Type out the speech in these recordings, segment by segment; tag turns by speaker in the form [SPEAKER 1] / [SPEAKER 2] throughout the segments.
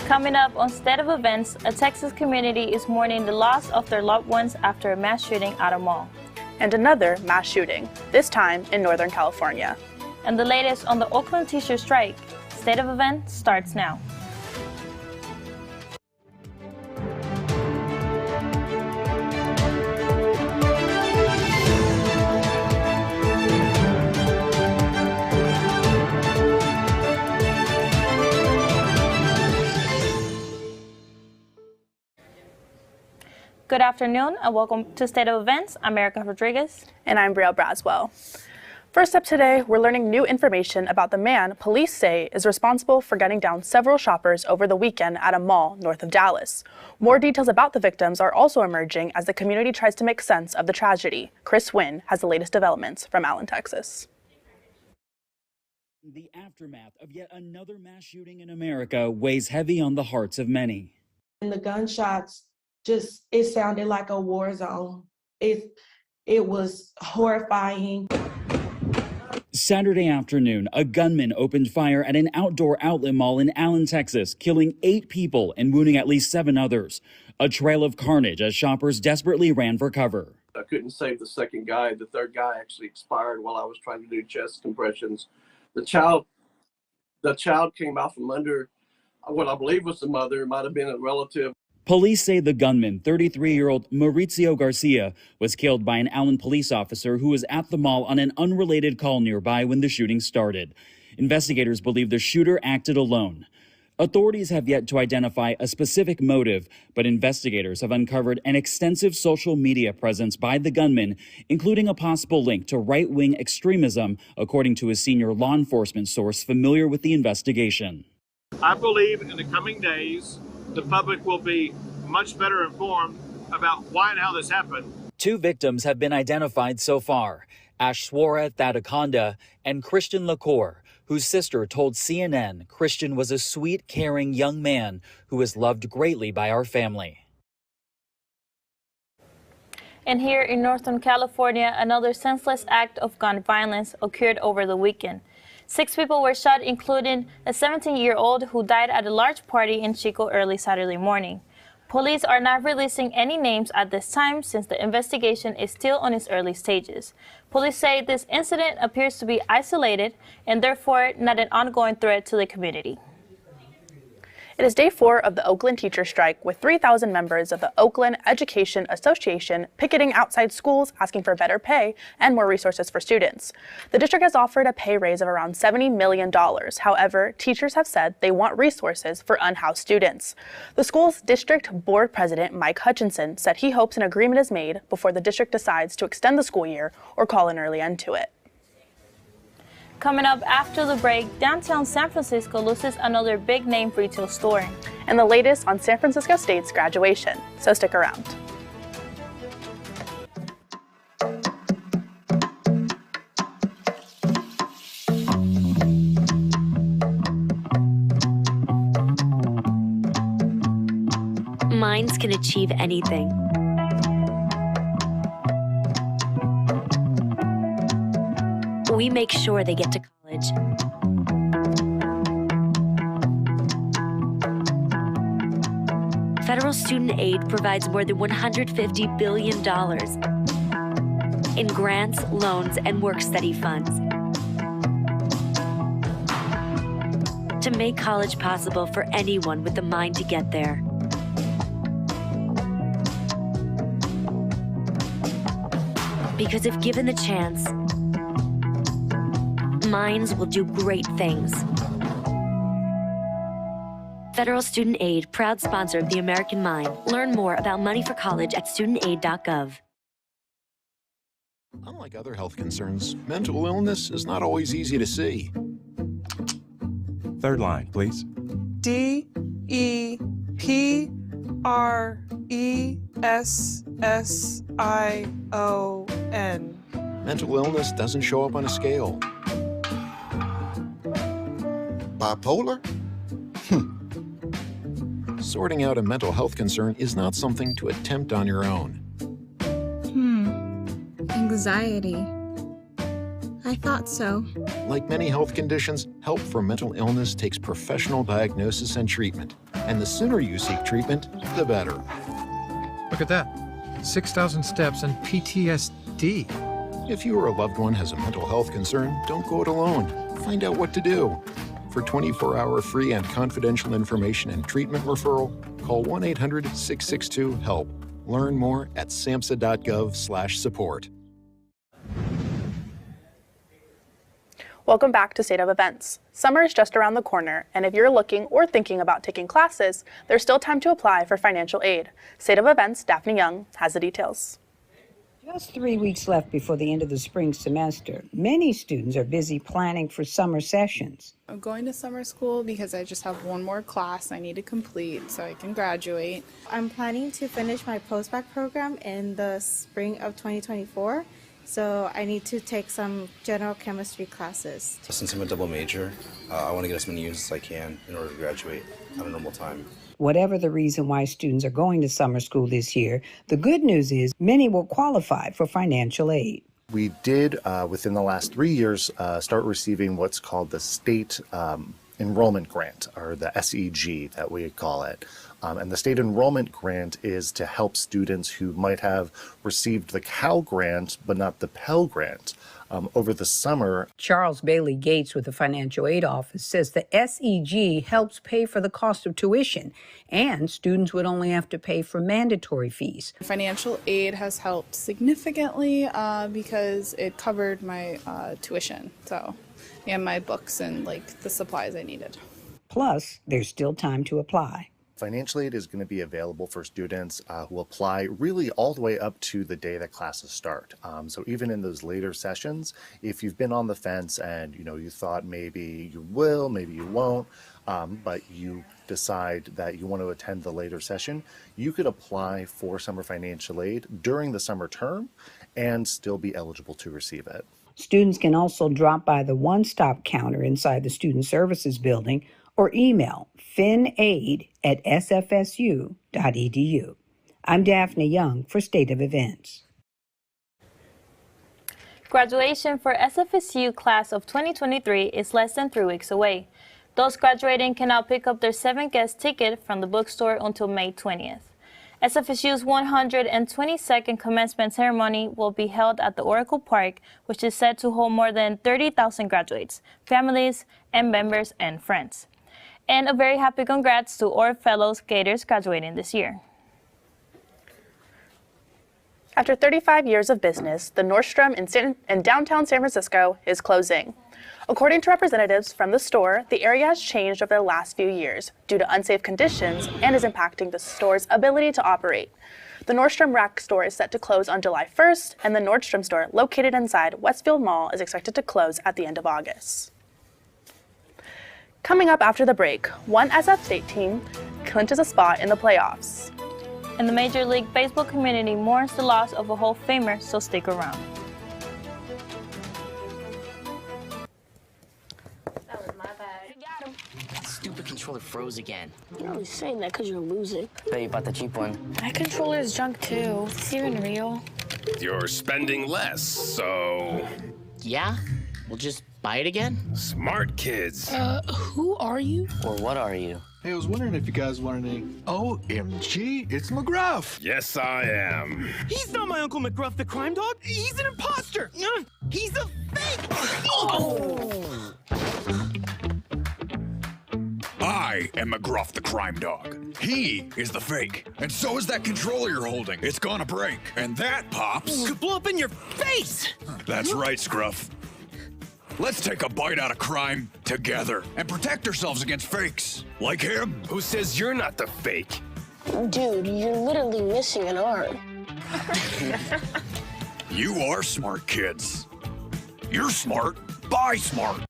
[SPEAKER 1] Coming up on State of Events, a Texas community is mourning the loss of their loved ones after a mass shooting at a mall.
[SPEAKER 2] And another mass shooting, this time in Northern California.
[SPEAKER 1] And the latest on the Oakland teacher strike. State of Events starts now. Good afternoon and welcome to State of Events. I'm Erica Rodriguez.
[SPEAKER 2] And I'm Brielle Braswell. First up today, we're learning new information about the man police say is responsible for gunning down several shoppers over the weekend at a mall north of Dallas. More details about the victims are also emerging as the community tries to make sense of the tragedy. Chris Wynn has the latest developments from Allen, Texas.
[SPEAKER 3] The aftermath of yet another mass shooting in America weighs heavy on the hearts of many.
[SPEAKER 4] And the gunshots it sounded like a war zone. It was horrifying.
[SPEAKER 3] Saturday afternoon, a gunman opened fire at an outdoor outlet mall in Allen, Texas, killing 8 people and wounding at least 7 others. A trail of carnage as shoppers desperately ran for cover.
[SPEAKER 5] I couldn't save the second guy. The third guy actually expired while I was trying to do chest compressions. The child came out from under what I believe was the mother. It might have been a relative.
[SPEAKER 3] Police say the gunman, 33-year-old Mauricio Garcia, was killed by an Allen police officer who was at the mall on an unrelated call nearby when the shooting started. Investigators believe the shooter acted alone. Authorities have yet to identify a specific motive, but investigators have uncovered an extensive social media presence by the gunman, including a possible link to right-wing extremism, according to a senior law enforcement source familiar with the investigation.
[SPEAKER 6] I believe in the coming days, the public will be much better informed about why and how this happened.
[SPEAKER 3] 2 victims have been identified so far, Ashwara Thadakonda and Christian LaCour, whose sister told CNN Christian was a sweet, caring young man who is loved greatly by our family.
[SPEAKER 1] And here in Northern California, another senseless act of gun violence occurred over the weekend. 6 people were shot, including a 17-year-old who died at a large party in Chico early Saturday morning. Police are not releasing any names at this time since the investigation is still on its early stages. Police say this incident appears to be isolated and therefore not an ongoing threat to the community.
[SPEAKER 2] It is day 4 of the Oakland teacher strike, with 3,000 members of the Oakland Education Association picketing outside schools asking for better pay and more resources for students. The district has offered a pay raise of around $70 million. However, teachers have said they want resources for unhoused students. The school's district board president, Mike Hutchinson, said he hopes an agreement is made before the district decides to extend the school year or call an early end to it.
[SPEAKER 1] Coming up after the break, downtown San Francisco loses another big-name retail store.
[SPEAKER 2] And the latest on San Francisco State's graduation, so stick around.
[SPEAKER 7] Minds can achieve anything. We make sure they get to college. Federal student aid provides more than $150 billion in grants, loans, and work-study funds to make college possible for anyone with the mind to get there. Because if given the chance, minds will do great things. Federal Student Aid, proud sponsor of the American Mind. Learn more about money for college at studentaid.gov.
[SPEAKER 8] Unlike other health concerns, mental illness is not always easy to see.
[SPEAKER 9] Third line, please.
[SPEAKER 10] DEPRESSION.
[SPEAKER 8] Mental illness doesn't show up on a scale. Bipolar? Sorting out a mental health concern is not something to attempt on your own.
[SPEAKER 10] Anxiety.
[SPEAKER 9] I thought so.
[SPEAKER 8] Like many health conditions, help for mental illness takes professional diagnosis and treatment. And the sooner you seek treatment, the better.
[SPEAKER 10] Look at that. 6,000 steps and PTSD.
[SPEAKER 8] If you or a loved one has a mental health concern, don't go it alone. Find out what to do. For 24-hour free and confidential information and treatment referral, call 1-800-662-HELP. Learn more at samhsa.gov/support.
[SPEAKER 2] Welcome back to State of Events. Summer is just around the corner, and if you're looking or thinking about taking classes, there's still time to apply for financial aid. State of Events' Daphne Young has the details.
[SPEAKER 11] Just 3 weeks left before the end of the spring semester. Many students are busy planning for summer sessions.
[SPEAKER 12] I'm going to summer school because I just have one more class I need to complete so I can graduate.
[SPEAKER 13] I'm planning to finish my post-bac program in the spring of 2024, so I need to take some general chemistry classes.
[SPEAKER 14] Since I'm a double major, I want to get as many units as I can in order to graduate at a normal time.
[SPEAKER 11] Whatever the reason why students are going to summer school this year, the good news is many will qualify for financial aid.
[SPEAKER 15] We did, within the last 3 years, start receiving what's called the State Enrollment Grant, or the SEG that we call it. And the State Enrollment Grant is to help students who might have received the Cal Grant but not the Pell Grant over the summer.
[SPEAKER 11] Charles Bailey Gates with the Financial Aid Office says the SEG helps pay for the cost of tuition, and students would only have to pay for mandatory fees.
[SPEAKER 12] Financial aid has helped significantly because it covered my tuition, and my books and the supplies I needed.
[SPEAKER 11] Plus, there's still time to apply.
[SPEAKER 15] Financial aid is going to be available for students who apply really all the way up to the day that classes start. So even in those later sessions, if you've been on the fence and you thought maybe you will, maybe you won't, but you decide that you want to attend the later session, you could apply for summer financial aid during the summer term and still be eligible to receive it.
[SPEAKER 11] Students can also drop by the one-stop counter inside the Student Services Building or email finaid@sfsu.edu. I'm Daphne Young for State of Events.
[SPEAKER 1] Graduation for SFSU class of 2023 is less than 3 weeks away. Those graduating can now pick up their 7th guest ticket from the bookstore until May 20th. SFSU's 122nd commencement ceremony will be held at the Oracle Park, which is set to hold more than 30,000 graduates, families, and members and friends. And a very happy congrats to our fellow Gators graduating this year.
[SPEAKER 2] After 35 years of business, the Nordstrom in downtown San Francisco is closing. According to representatives from the store, the area has changed over the last few years due to unsafe conditions and is impacting the store's ability to operate. The Nordstrom Rack store is set to close on July 1st, and the Nordstrom store located inside Westfield Mall is expected to close at the end of August. Coming up after the break, one SF state team clinches a spot in the playoffs.
[SPEAKER 1] And the Major League Baseball community mourns the loss of a Hall of Famer, so stick around.
[SPEAKER 16] That was my bad. You got him. That stupid controller froze again.
[SPEAKER 9] You're only saying that because you're losing.
[SPEAKER 16] Bet you bought the cheap one.
[SPEAKER 9] My controller is junk too. Is this even real?
[SPEAKER 17] You're spending less, so...
[SPEAKER 16] Yeah? We'll just buy it again?
[SPEAKER 17] Smart kids.
[SPEAKER 9] Who are you?
[SPEAKER 16] Or what are you?
[SPEAKER 18] Hey, I was wondering if you guys wanted any... OMG, it's McGruff.
[SPEAKER 17] Yes, I am.
[SPEAKER 19] He's not my Uncle McGruff, the crime dog. He's an imposter. He's a fake. Oh.
[SPEAKER 20] I am McGruff, the crime dog. He is the fake. And so is that controller you're holding. It's gonna break. And that, Pops...
[SPEAKER 19] could blow up in your face.
[SPEAKER 20] That's right, Scruff. Let's take a bite out of crime together and protect ourselves against fakes. Like him.
[SPEAKER 17] Who says you're not the fake?
[SPEAKER 9] Dude, you're literally missing an arm.
[SPEAKER 20] You are smart kids. You're smart. Buy smart.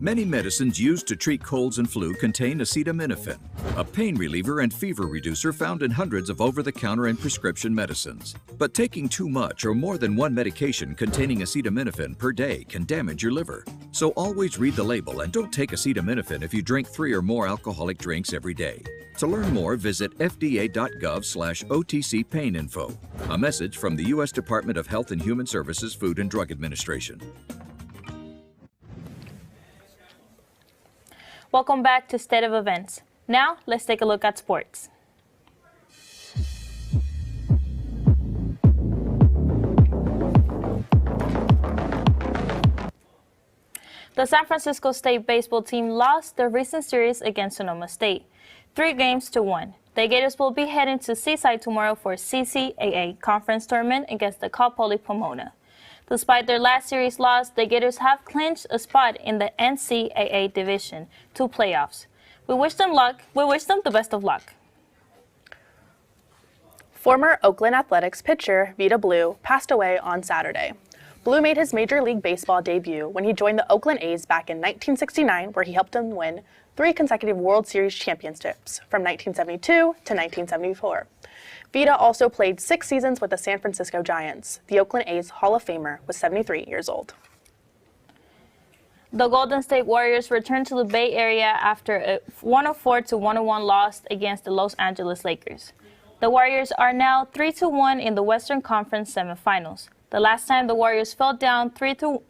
[SPEAKER 21] Many medicines used to treat colds and flu contain acetaminophen, a pain reliever and fever reducer found in hundreds of over-the-counter and prescription medicines. But taking too much or more than one medication containing acetaminophen per day can damage your liver. So always read the label and don't take acetaminophen if you drink 3 or more alcoholic drinks every day. To learn more, visit fda.gov/OTC pain info. A message from the U.S. Department of Health and Human Services Food and Drug Administration.
[SPEAKER 1] Welcome back to State of Events. Now, let's take a look at sports. The San Francisco State baseball team lost their recent series against Sonoma State, 3-1. The Gators will be heading to Seaside tomorrow for CCAA conference tournament against the Cal Poly Pomona. Despite their last series loss, the Gators have clinched a spot in the NCAA Division II playoffs. We wish them the best of luck.
[SPEAKER 2] Former Oakland Athletics pitcher Vida Blue passed away on Saturday. Blue made his Major League Baseball debut when he joined the Oakland A's back in 1969, where he helped them win 3 consecutive World Series championships from 1972 to 1974. Vida also played 6 seasons with the San Francisco Giants. The Oakland A's Hall of Famer was 73 years old.
[SPEAKER 1] The Golden State Warriors returned to the Bay Area after a 104-101 loss against the Los Angeles Lakers. The Warriors are now 3-1 in the Western Conference semifinals. The last time the Warriors fell down 3-1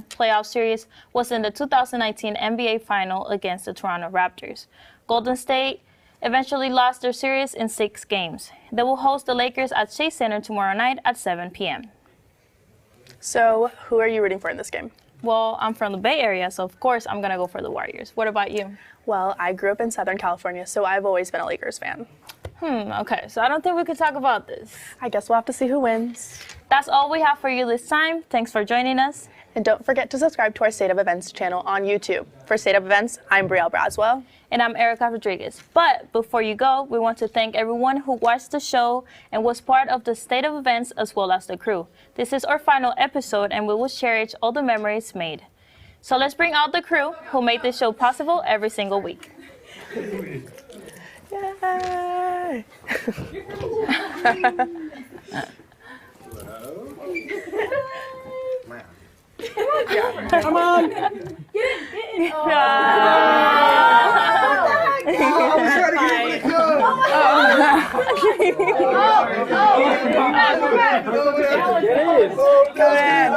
[SPEAKER 1] playoff series was in the 2019 NBA Final against the Toronto Raptors. Golden State eventually lost their series in 6 games. They will host the Lakers at Chase Center tomorrow night at 7 p.m.
[SPEAKER 2] So, who are you rooting for in this game?
[SPEAKER 1] Well, I'm from the Bay Area, so of course I'm going to go for the Warriors. What about you?
[SPEAKER 2] Well, I grew up in Southern California, so I've always been a Lakers fan.
[SPEAKER 1] Okay, so I don't think we could talk about this.
[SPEAKER 2] I guess we'll have to see who wins.
[SPEAKER 1] That's all we have for you this time. Thanks for joining us.
[SPEAKER 2] And don't forget to subscribe to our State of Events channel on YouTube. For State of Events, I'm Brielle Braswell.
[SPEAKER 1] And I'm Erica Rodriguez. But before you go, we want to thank everyone who watched the show and was part of the State of Events as well as the crew. This is our final episode and we will cherish all the memories made. So let's bring out the crew who made this show possible every single week.
[SPEAKER 2] Yay!
[SPEAKER 19] Come on!
[SPEAKER 1] Get it!
[SPEAKER 19] I was trying to get it to go!
[SPEAKER 2] Go ahead!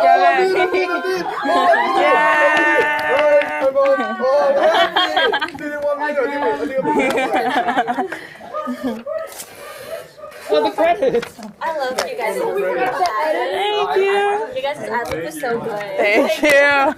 [SPEAKER 19] Oh, the credits!
[SPEAKER 16] I love you guys.
[SPEAKER 1] Thank you.
[SPEAKER 16] You guys' ad was so good.
[SPEAKER 2] Thank you.